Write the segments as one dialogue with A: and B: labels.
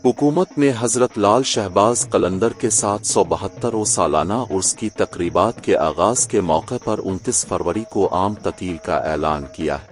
A: हुकूमत ने हज़रत लाल शहबाज कलंदर के 772 सालाना उर्स की तकरीबात के आगाज़ के मौके पर 29 फरवरी को आम तातील का ऐलान किया है।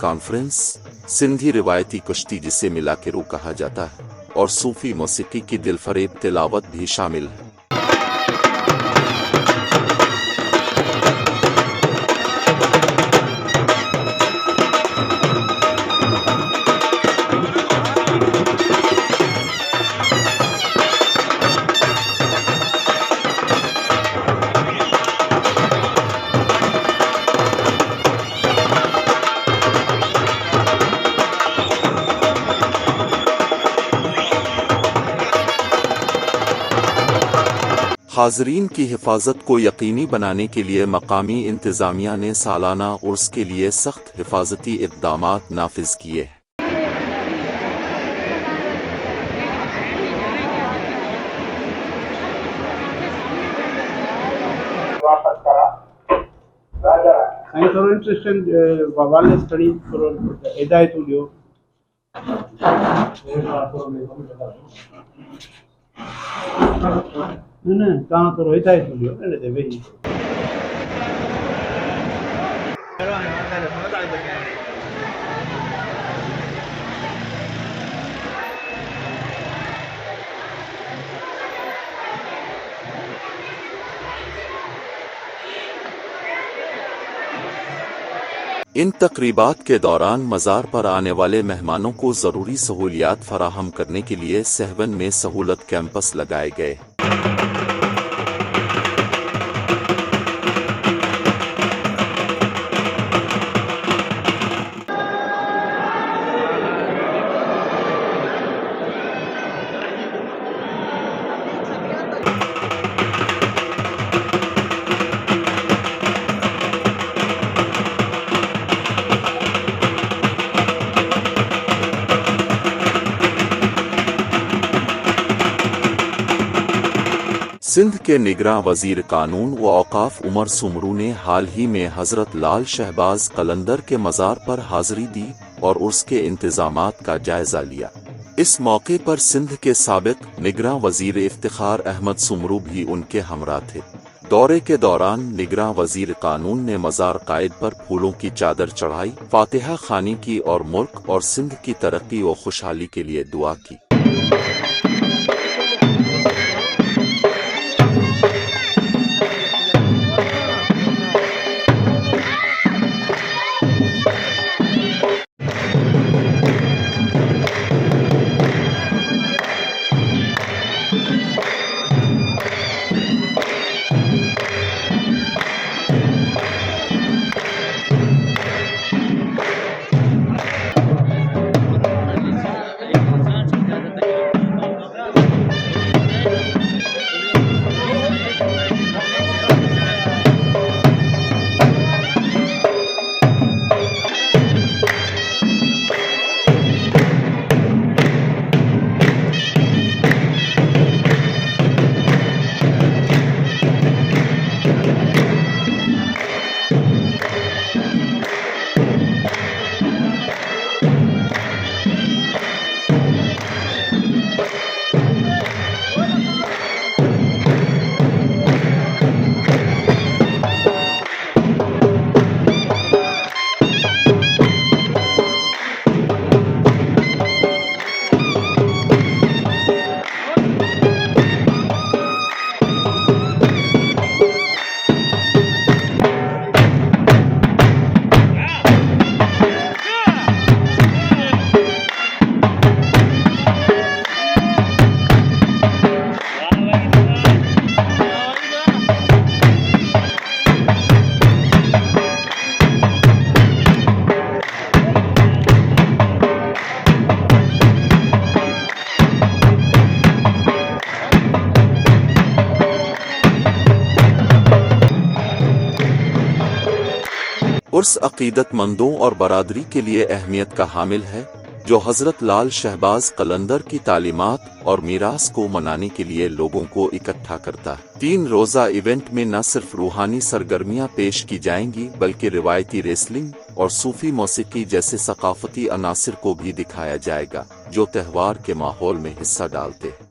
A: कॉन्फरंस, सिंधी रिवायती कश्ती जिसे मलाकह्रो कहा जाता है, और सूफी मौसीकी की दिलफरेब तिलावत भी शामिल है। हाज़रीन की हिफाजत को यकीनी बनाने के लिए मकामी इंतज़ामिया ने सालाना उर्स के लिए सख्त हिफाजती इक़दामात नाफिज किए हैं।
B: थोरो इंटरेस्टिंग वाले स्टडी थोरो हिदायतूं ॾियो। न तव्हां थोरो हिदायतूं ॾियो इन ते वेही।
A: इन तकरीबात के दौरान मज़ार पर आने वाले मेहमानों को ज़रूरी सहूलियात फराहम करने के लिए सहवन में सहूलत कैंपस लगाए गए। सिंध के निगरां वजीर कानून व औकाफ उमर सुमरू ने हाल ही में हज़रत लाल शहबाज कलंदर के मज़ार पर हाज़िरी दी और उसके इंतज़ामात का जायज़ा लिया। इस मौके पर सिंध के साबिक निगरां वजीर इफ्तिखार अहमद सुमरू भी उनके हमरा थे। दौरे के दौरान निगरां वजीर कानून ने मज़ार कायद पर फूलों की चादर चढ़ाई, फातिहा खानी की और मुल्क और सिंध की तरक्की व खुशहाली के लिए दुआ की। उर्स अकीदतमंदों और बरादरी के लिए अहमियत का हामिल है, जो हज़रत लाल शहबाज कलंदर की तालीमात और मीरास को मनाने के लिए लोगों को इकट्ठा करता है। 3 रोज़ा इवेंट में न सिर्फ रूहानी सरगर्मियां पेश की जाएंगी बल्कि रिवायती रेसलिंग और सूफी मौसीकी जैसे सकाफती अनासिर को भी दिखाया जाएगा, जो त्यौहार के माहौल में हिस्सा डालते हैं।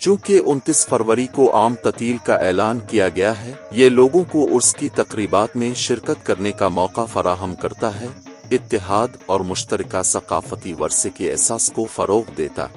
A: चूँकि 29 फरवरी को आम तातील का ऐलान किया गया है, ये लोगों को उर्स की तकरीबात में शिरकत करने का मौका फराहम करता है, इत्तेहाद और मुश्तरका सकाफती वर्से के एहसास को फ़रोग़ देता।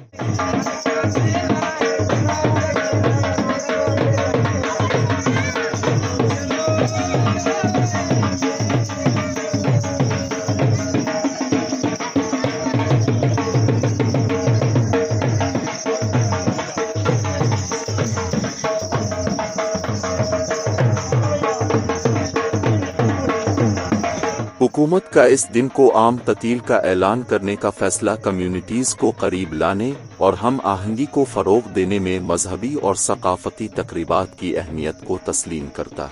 A: हुकूमत का इस दिन को आम तातील का ऐलान करने का फैसला कम्युनिटीज़ को करीब लाने और हम आहंगी को फ़रोग़ देने में मजहबी और सकाफती तकरीबात की अहमियत को तस्लीम करता।